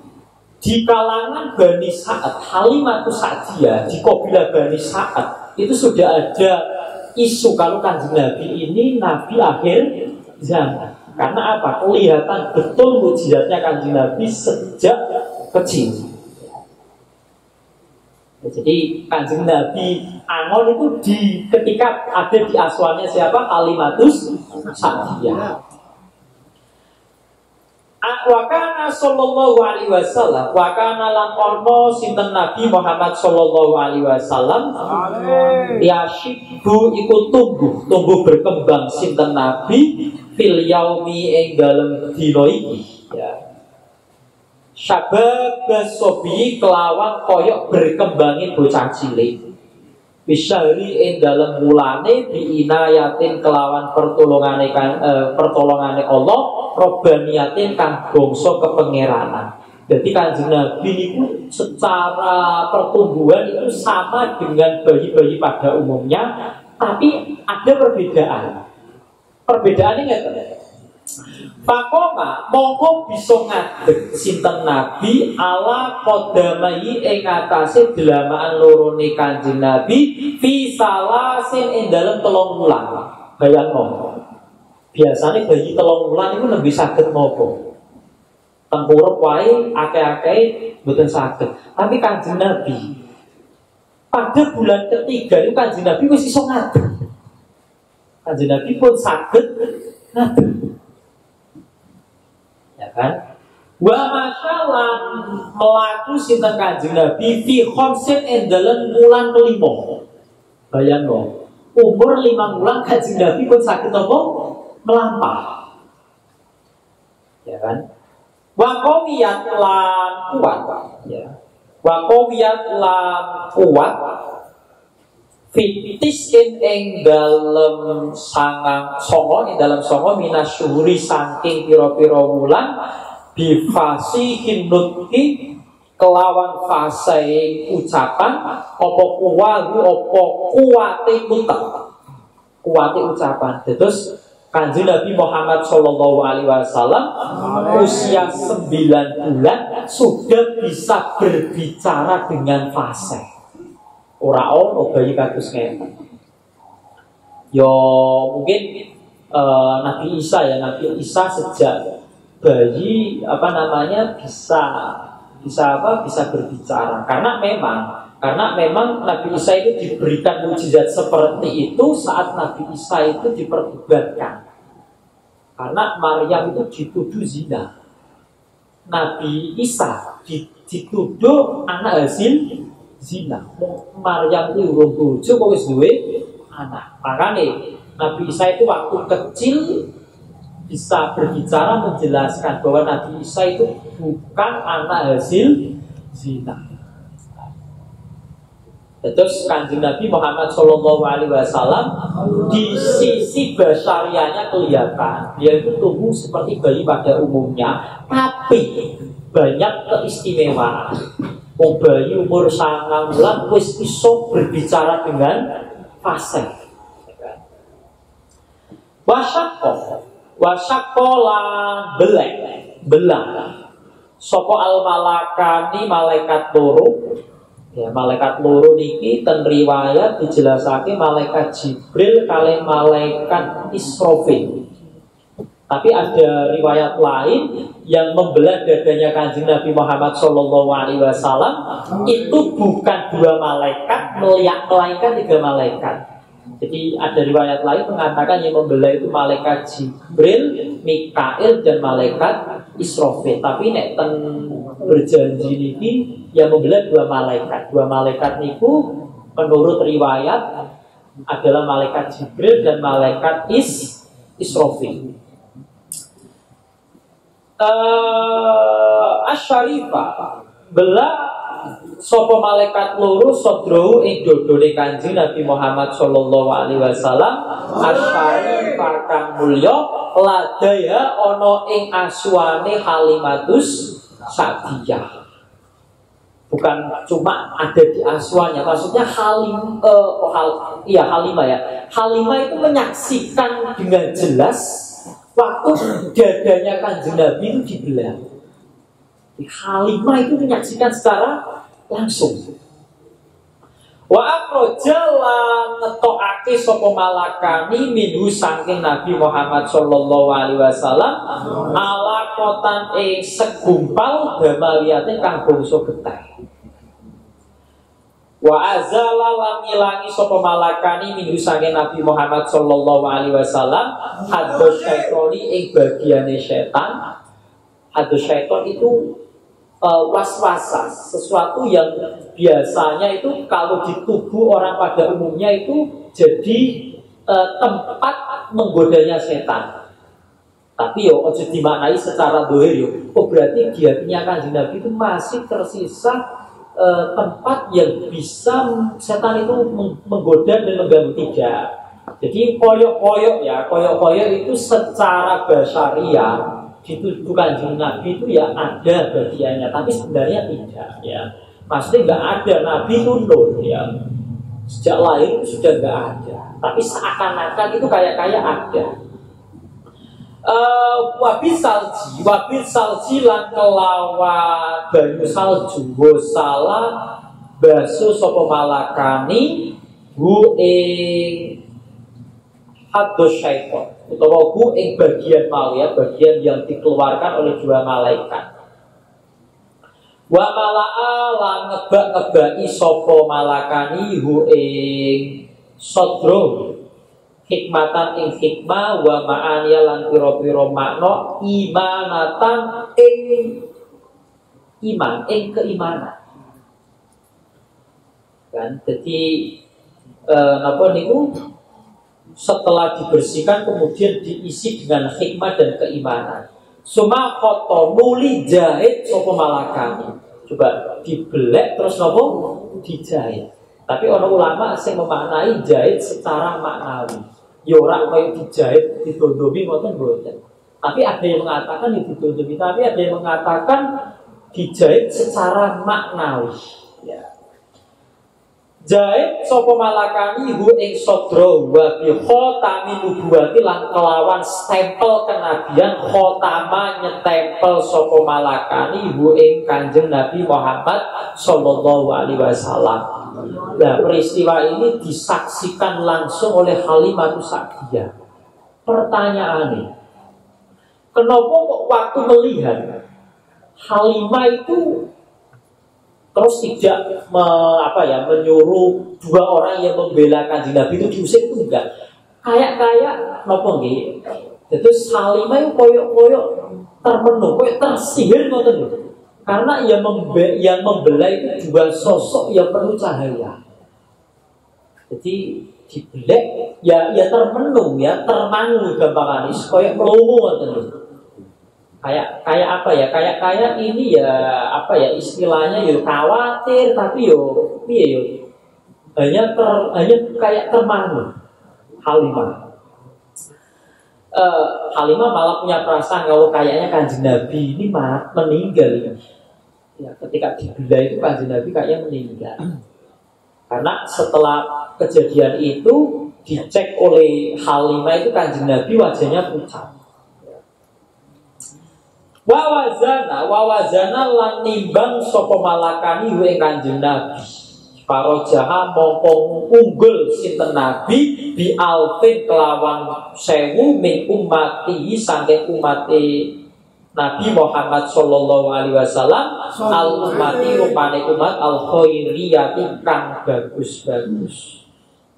di kalangan Bani Sa'ad, Halimatus Sa'diyah, di kabilah Bani Sa'ad itu sudah ada isu kalau Kanjeng Nabi ini Nabi akhir zaman. Karena apa? Kelihatan betul mujizatnya Kanjeng Nabi sejak kecil. Jadi Kanjeng Nabi angon itu ketika ada di aswannya siapa? Halimatus Sa'diyah. Wakana sallallahu alaihi wasallam, wakana lan ono sinten Nabi Muhammad sallallahu alaihi wasallam yashibu iku tumbuh berkembang sinten Nabi fil yaumi ing dalem dina iki ya. Syabab sobi kelawan koyok berkembangi bocah cilik. Bisyari ing dalem mulane biinayatin kelawan pertolongane Allah robbaniyatin kang bangsa kepengeranan. Jadi Kanjeng Nabi itu secara pertumbuhan itu sama dengan bayi-bayi pada umumnya, tapi ada perbedaan. Perbedaannya ngeten. Pakoma mongko bisa ngadeg sinten Nabi ala qodamai ing atase delamaan lorone Kanjeng Nabi fi salasin ing dalem 3 wulan. Bayangno. Biasane bayi 3 wulan iku nembe saged nopo? Tengkurep wae akeh-akeh mboten saged. Tapi Kanjeng Nabi pada bulan ketiga itu Kanjeng Nabi wis iso ngadeg. Kanjeng Nabi pun saged ngadeg. Ya kan? Wa masyaallah melaku sinten Kanjeng Nabi fi khamsin endalen wulan kelima. Bayangno, umur 5 wulan Kanjeng Nabi pun saged apa? Melampah. Ya kan? Wa qawiyat lan kuat, ya. Wa qawiyat lan kuat fitis ing dalem songo minasyuri saking pira-pira wulan bifasi nutki kelawan fase ucapan apa kuwate ucapan. Terus Kanjeng Nabi Muhammad sallallahu alaihi wasallam usia 9 bulan sudah bisa berbicara dengan fase. Ora ono bayi kados ngene. Yo mungkin Nabi Isa sejak bayi bisa berbicara karena memang Nabi Isa itu diberikan mukjizat seperti itu saat Nabi Isa itu diperdebatkan. Karena Maryam itu dituduh zina. Nabi Isa dituduh anak hasil zina. Maryam itu urung bojo kok wis duwe anak. Makanya Nabi Isa itu waktu kecil bisa berbicara menjelaskan bahwa Nabi Isa itu bukan anak hasil zina. Terus Kanjeng Nabi Muhammad SAW di sisi basyariahnya kelihatan dia itu tumbuh seperti bayi pada umumnya, tapi banyak keistimewaan. Bayi umur 9 bulan wis iso berbicara dengan fase. Wasyaqqa lan belah. Sapa al malakani malaikat loro. Ya, malaikat loro niki ten riwayat dijelasake malaikat Jibril kali malaikat Israfil. Tapi ada riwayat lain yang membelah dadanya Kanjeng Nabi Muhammad SAW itu bukan 2 malaikat, melainkan 3 malaikat. Jadi ada riwayat lain mengatakan yang membelah itu malaikat Jibril, Mikail, dan malaikat Israfil. Tapi nek ten berjanji niki yang membelah 2 malaikat. 2 malaikat niku menurut riwayat adalah malaikat Jibril dan malaikat Israfil. Asy-Syarifah bela sapa malaikat loro sodrohu ing dodone Kanjeng Nabi Muhammad sallallahu alaihi wasallam. Asy-Syarifah kang mulya ladaya ana ing asuane Halimatus Sa'diyah. Bukan cuma ada di asuannya, maksudnya Halimah ya. Halimah itu menyaksikan dengan jelas waktu dadanya Kanjeng Nabi itu dibelah. Halimah itu menyaksikan secara langsung. Wa akhraja lan ngetokake sapa malakani minhu saking Nabi Muhammad sallallahu alaihi wasallam alakotan ing segumpal damaliyate kang bangsa getih. Wa azala lan ngilangi sapa malakani minhu saking Nabi Muhammad sallallahu alaihi wasallam hadus syaitoni ing bagiane setan. Hadus syaiton itu was-wasan, sesuatu yang biasanya itu kalau di tubuh orang pada umumnya itu jadi tempat menggodanya setan. Tapi ojo dimaknai secara dohir berarti di hatinya Kanjeng Nabi itu masih tersisa tempat yang bisa setan itu menggoda dan mengganggu. Tidak. Jadi koyok-koyok itu secara basyariah di tubuh Kanjeng Nabi itu ya ada bagiannya, tapi sebenarnya tidak ya. Maksudnya nggak ada Nabi itu nol ya. Sejak lahir itu sudah nggak ada, tapi seakan-akan itu kayak ada. Wabil salji lan kelawan banyu salju salah basu sapa malakani hu ing hadus syaiton utawa hu ing bagian mau ya, bagian yang dikeluarkan oleh 2 malaikat. Wa mala'a lan ngebak-ngebaki sapa malakani hu ing sodro hikmatan ing hikmah wa ma'aniya lan pira-pira makna imanatan ing iman ing keimanan. Kan jadi napa niku setelah dibersihkan kemudian diisi dengan hikmah dan keimanan. Suma khoto nuli jahit sopo malakani. Coba dibelek terus nopo dijahit. Tapi orang ulama yang memaknai jahit secara maknawi. Ya ora kaya dijahit didondomi ngoten mboten. Tapi ada yang mengatakan didondomi, tapi ada yang mengatakan dijahit secara maknawi. Ya. Jahit sapa malakani hu ing sodro wa bi khatami nubuwati lan kelawan stempel kenabian khatama nyetempel sapa malakani hu ing Kanjeng Nabi Muhammad sallallahu alaihi wasallam. Nah, peristiwa ini disaksikan langsung oleh Halimatus Sa'diyah. Pertanyaannya, kenapa kok waktu melihat Halimah itu terus tidak menyuruh 2 orang yang membela Kanjeng Nabi itu diusir? Itu enggak. Kayak nopo nggih. Terus Halimah itu koyok-koyok termenung, koyok tersihir ngoten lho. Karena yang membela itu 2 sosok yang penuh cahaya. Jadi dibelek ya termenung ya, termangu gampangane koyok melongo ngoten lho. Kayak apa ya? Kayak ini ya apa ya istilahnya ya khawatir tapi piye hanya kayak termangu. Halimah malah punya perasaan kalau kayaknya Kanjeng Nabi ini meninggal ya, ketika dibelah itu Kanjeng Nabi kayaknya meninggal. Karena setelah kejadian itu dicek oleh Halimah itu Kanjeng Nabi wajahnya pucat. Wawazana lan nimbang sapa malakani ing Kanjeng Nabi. Farojaha mongko unggul sinten Nabi bi alfin kelawan 1000 min ummatihi saking umate Nabi Muhammad sallallahu alaihi wasallam al ummati rupane umat al khairiyati kang bagus-bagus.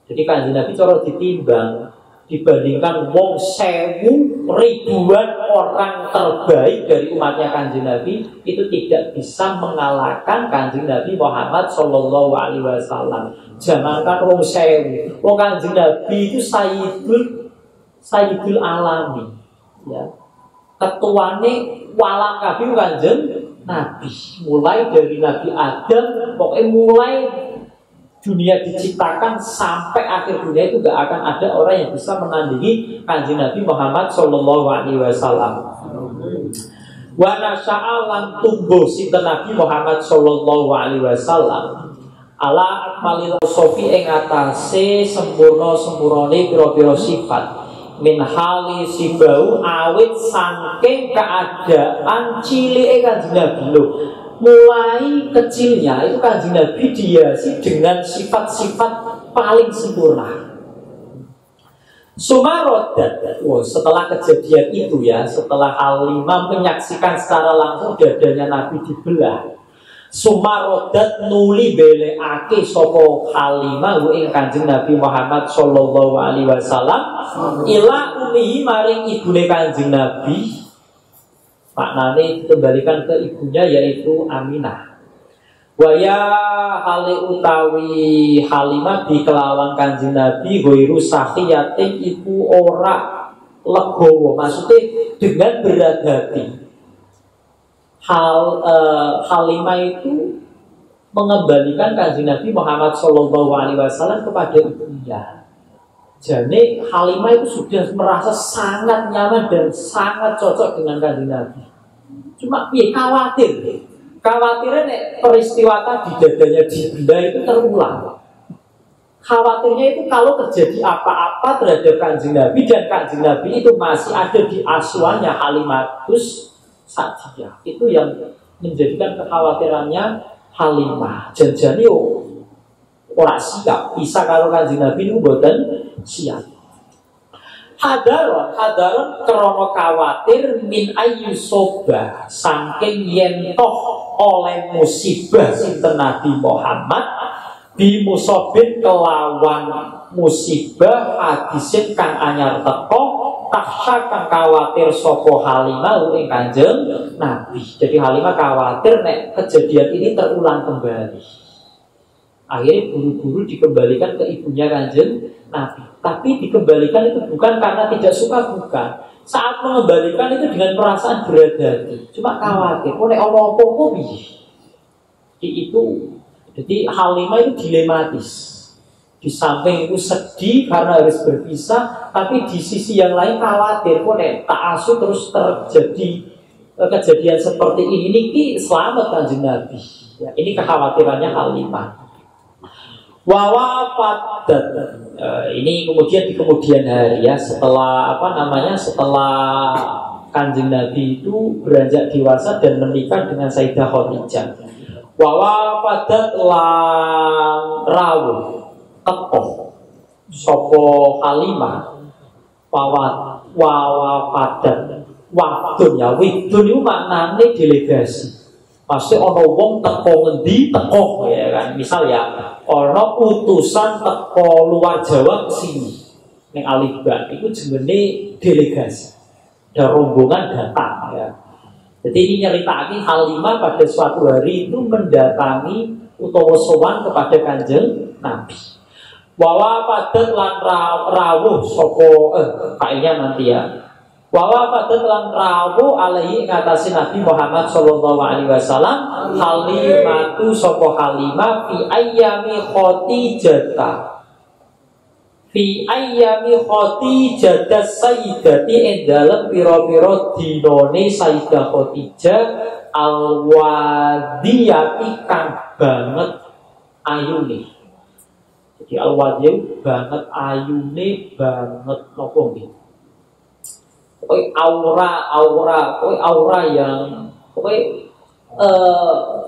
Jadi Kanjeng Nabi cara ditimbang dibandingkan wong 1000 ribuan orang terbaik dari umatnya Kanjeng Nabi itu tidak bisa mengalahkan Kanjeng Nabi Muhammad sallallahu alaihi wasallam. Jangankan wong 1000, wong Kanjeng Nabi itu sayyidul alami, ya. Ketuane walang kabeh Kanjeng Nabi. Mulai dari Nabi Adam, pokoknya mulai dunia diciptakan sampai akhir dunia itu gak akan ada orang yang bisa menandingi Kanjeng Nabi Muhammad sallallahu alaihi wasallam. Wa nasya'a lan tumbuh sinten Nabi Muhammad sallallahu alaihi wasallam ala akmalil sofi ing atase sempurna-sempurnane pira-pira sifat min hali sibau awit saking keadaan cilike Kanjeng Nabi lho. Mulai kecilnya itu Kanjeng Nabi dihiasi dengan sifat-sifat paling sempurna. Sumarodat, setelah kejadian itu ya, setelah Halimah menyaksikan secara langsung dadanya Nabi dibelah, Sumarodat nuli beleake sopo Halimah ing Kanjeng Nabi Muhammad sallallahu alaihi wasallam ila ummihi maring ibune Kanjeng Nabi. Maknanya dikembalikan ke ibunya yaitu Aminah. Waya hale utawi Halimah di kelawan Kanjeng Nabi ghairu sahiyatin iku ora legowo, maksudnya dengan berat hati. Halimah itu mengembalikan Kanjeng Nabi Muhammad sallallahu alaihi wasallam kepada ibunya. Jadi Halimah itu sudah merasa sangat nyaman dan sangat cocok dengan Kanjeng Nabi. Cuma khawatirnya peristiwa tadi dadanya dibelah itu terulang. Khawatirnya itu kalau terjadi apa-apa terhadap Kanjeng Nabi dan Kanjeng Nabi itu masih ada di asuhannya Halimatus Sa'diyah. Itu yang menjadikan kekhawatirannya Halimah. Janjane ora siap bisa kalau Kanjeng Nabi itu mboten siap. Hadaron krono khawatir min ayyusoba saking yen toh oleh musibah sinten Nabi Muhammad bi musobin kelawan musibah hadisin kang anyar teko tahsya kang khawatir sapa Halimah ing Kanjeng Nabi. Jadi Halimah khawatir nek kejadian ini terulang kembali. Akhirnya buru-buru dikembalikan ke ibunya Kanjeng Nabi. Tapi dikembalikan itu bukan karena tidak suka, bukan. Saat mengembalikan itu dengan perasaan berat hati. Cuma khawatir, nek ono apa-apa piye. Itu jadi Halimah itu dilematis. Di samping itu sedih karena harus berpisah, tapi di sisi yang lain khawatir, nek tak asuh terus terjadi kejadian seperti ini selamat Kanjeng Nabi. Ya, ini kekhawatirannya Halimah. Wawafadat ini kemudian di kemudian hari ya setelah setelah Kanjeng Nabi itu beranjak dewasa dan menikah dengan Sayyidah Khadijah. Wawafadat lan rawuh tekoh sopo Halimah wawafadat wadon ya widon itu maknane delegasi. Pasti ono wong teko ngendi teko ya kan. Misal ya ono utusan teko luar Jawa ke sini ning Alibak itu jenenge delegasi. Ada rombongan datang ya. Jadi ini nyeritain Halimah pada suatu hari itu mendatangi utawa sowan kepada Kanjeng Nabi. Wawa padet lan rawuh sapa kailnya nanti ya. Wawa padet lan rawuh alaihi ngatasi Nabi Muhammad sallallahu alaihi wasallam Halimatu sapa Halimah fi ayyami Khadijah. Fi ayyami Khadijah sayyidati ing dalem pira-pira dinane Sayyidah Khadijah al-wadiyati kang banget ayune. Jadi al-wadiyah banget ayune banget napa nggih. Pokoke aura yang pokoke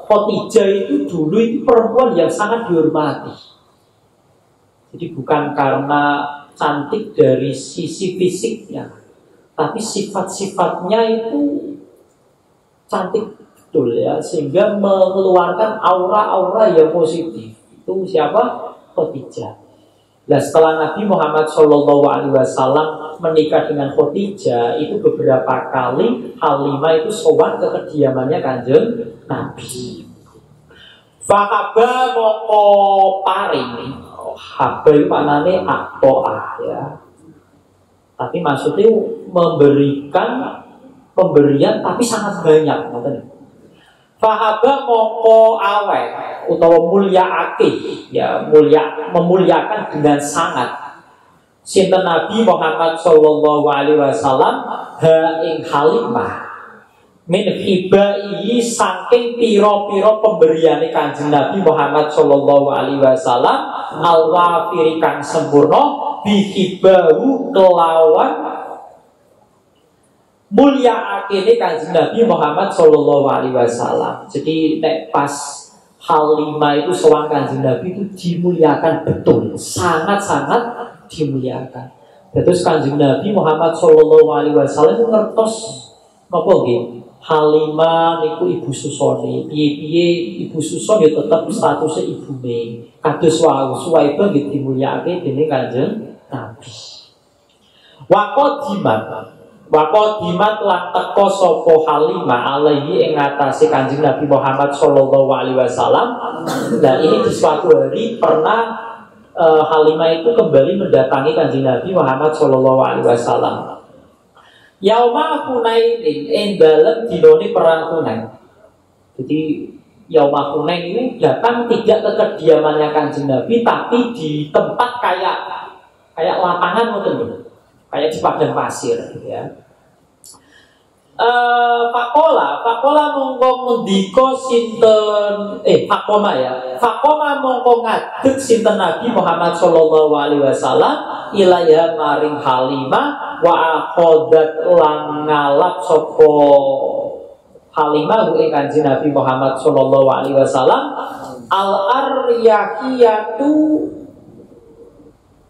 Khadijah itu dulu itu perempuan yang sangat dihormati. Jadi bukan karena cantik dari sisi fisiknya, tapi sifat-sifatnya itu cantik betul ya, sehingga mengeluarkan aura-aura yang positif. Itu siapa? Khadijah. Nah, setelah Nabi Muhammad SAW menikah dengan Khadijah, itu beberapa kali Halimah itu sowan ke kediamannya Kanjeng Nabi. Fakaba moko paring, haba itu maknanya aktoah ya. Tapi maksudnya memberikan pemberian tapi sangat banyak. Fahaba moko awet utawa mulyaake ya, memuliakan dengan sangat sinten Nabi Muhammad sallallahu alaihi wasallam ha ing Halimah min hibaihi saking pira-pira pemberiane Kanjeng Nabi Muhammad sallallahu alaihi wasallam al-wafiri kang sempurna bihibahu kelawan mulia akhirnya Kanjeng Nabi Muhammad Sallallahu Alaihi Wasallam. Jadi nek pas Halimah itu sowan Kanjeng Nabi itu dimuliakan betul, sangat-sangat dimuliakan. Terus Kanjeng Nabi Muhammad Sallallahu Alaihi Wasallam itu ngertos napa nggih? Halimah niku ibu susone, piye-piye ibu suson ya tetep statusnya ibune. Kados wae Suwaibah nggih dimulyakake dening Kanjeng Nabi. Waqadimat lan teka sapa Halimah alaihi ing ngatasi Kanjeng Nabi Muhammad sallallahu alaihi wasallam. Nah, ini di suatu hari pernah Halimah itu kembali mendatangi Kanjeng Nabi Muhammad sallallahu alaihi wasallam. Yauma Hunain ing dalem dinane perang Hunain. Jadi Yauma Hunain ini datang tidak ke kediamannya Kanjeng Nabi, tapi di tempat kayak lapangan ngoten, kayak di padang pasir ya. Fakola mongko ngendika sinten Fakoma mongko ngadeg sinten Nabi Muhammad sallallahu alaihi wasallam ilaiha maring Halimah wa akhodat lan ngalap sapa Halimah ing Kanjeng Nabi Muhammad sallallahu alaihi wasallam al-aryaqiyatu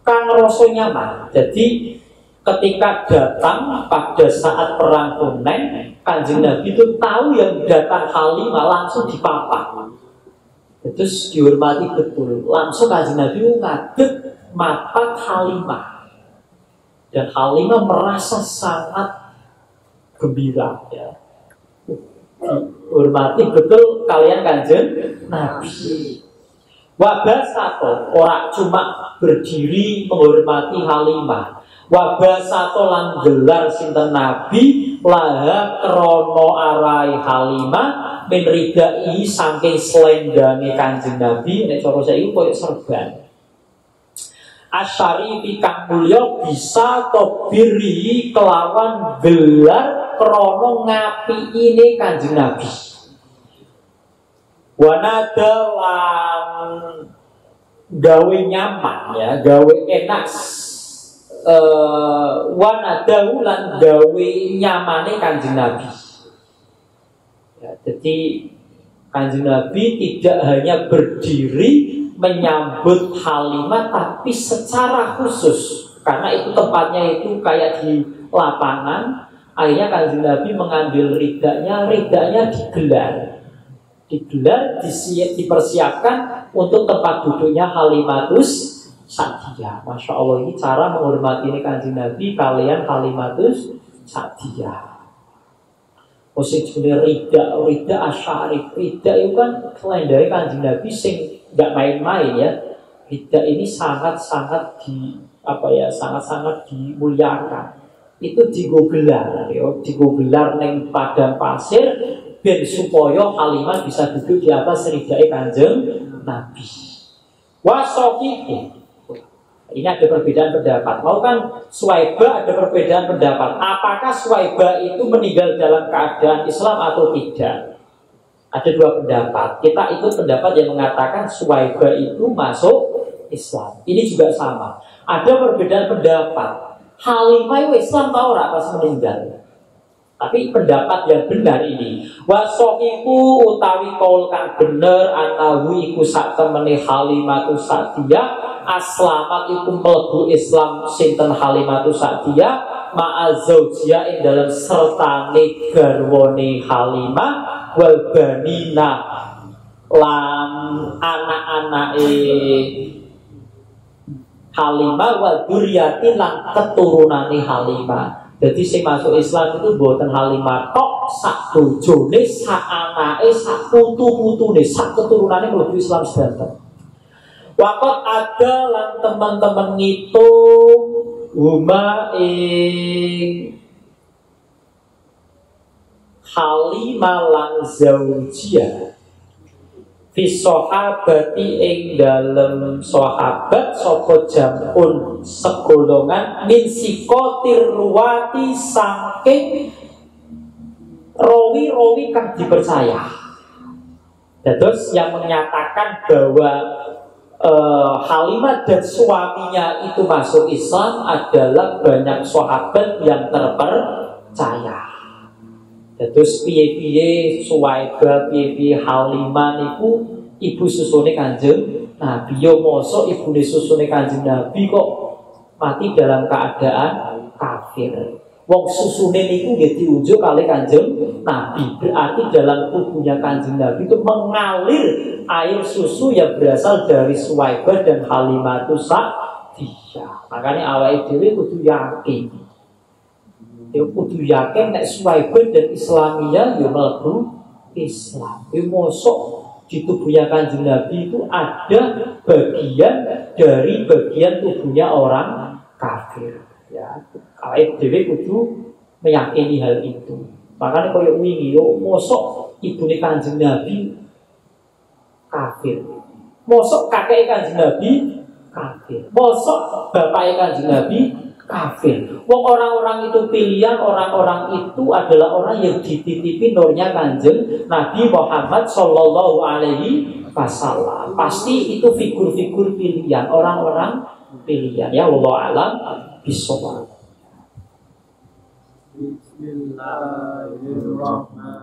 kang rasa nyaman. Jadi ketika datang pada saat perang Hunain, Kanjeng Nabi itu tahu yang datang Halimah langsung dipapa. Terus dihormati betul. Langsung Kanjeng Nabi ngadeg mata Halimah. Dan Halimah merasa sangat gembira ya. Dihormati betul kalian Kanjeng Nabi. Wabasato ora cuma berdiri menghormati Halimah. Wabasato lan gelar sinten Nabi laha krana arai Halimah min ridai saking slendange Kanjeng Nabi nek cara saiki koyo serban. Asyarifi kang mulya bisa tobiri kelawan gelar krana ngapiine Kanjeng Nabi. Wanada lan gawe nyaman ya, gawe enak. Wanadahu lan gawe nyamane Kanjeng Nabi ya, jadi Kanjeng Nabi tidak hanya berdiri menyambut Halimah, tapi secara khusus karena itu tempatnya itu kayak di lapangan. Akhirnya Kanjeng Nabi mengambil ridanya digelar dipersiapkan untuk tempat duduknya Halimatus Sa'diyah. Masya Allah, ini cara menghormati ini Kanjeng Nabi kalian Halimatus Sa'diyah. Posisi rida asyarif. Rida itu kan selain dari Kanjeng Nabi sing gak main-main ya. Rida ini sangat-sangat dimuliakan. Itu digogelar neng padang pasir ben supaya Halimah bisa duduk di atas ridai Kanjeng Nabi. Wasofiku. Ini ada perbedaan pendapat. Mau kan Suwaibah ada perbedaan pendapat. Apakah Suwaibah itu meninggal dalam keadaan Islam atau tidak? Ada dua pendapat. Kita ikut pendapat yang mengatakan Suwaibah itu masuk Islam. Ini juga sama. Ada perbedaan pendapat. Halimah itu Islam tahu ora pas meninggal? Tapi pendapat yang benar ini wasohiku utawi kaul kang bener anahu iku sak temene Halimatu Sa'diyah aslamat iku mlebu Islam sinten Halimatu Sa'diyah ma'azaujiyah ing dalam sertane garwane Halimah wal banina lan anak-anake Halimah wal dzurriyyati lan keturunane Halimah. Jadi sing masuk Islam itu buatan Halimah tok, sak bojone, sak anake, sak putu-putune, sak keturunane mlebu Islam sedanten. Wakot ada lan teman-teman ngitung huma ing Halimah lan zaujiyah fi sahabati ing dalem sahabat sapa jampun segolongan min sikotir ruwati saking rawi-rawi kang dipercaya. Terus yang menyatakan bahwa Halimah dan suaminya itu masuk Islam adalah banyak sahabat yang terpercaya. Terus piye-piye Suwaibah, piye-piye Halimah niku ibu susune Kanjeng Nabi. Yo mosok ibune susune Kanjeng Nabi kok mati dalam keadaan kafir. Wong susune niku nggih diunjuk kali Kanjeng Nabi. Berarti dalam tubuhnya Kanjeng Nabi itu mengalir air susu yang berasal dari Suwaibah dan Halimah Sa'diyah. Makanya awake dhewe kudu yakin. Ya kudu yakin nek Suwaibah dan Islamiyah ya mlebu Islam. Ya mosok di tubuhnya Kanjeng Nabi itu ada bagian dari bagian tubuhnya orang kafir. Ya, awake dhewe kudu meyakini hal itu. Makanya koyo wingi yo mosok ibune Kanjeng Nabi kafir. Mosok kakek Kanjeng Nabi kafir. Mosok bapak Kanjeng Nabi kafir. Wong orang-orang itu pilihan, orang-orang itu adalah orang yang dititipi nurnya Kanjeng Nabi Muhammad Sallallahu Alaihi Wasallam. Pasti itu figur-figur pilihan, orang-orang pilihan. Ya Allah alam bisawab. Bismillahirrahmanirrahim.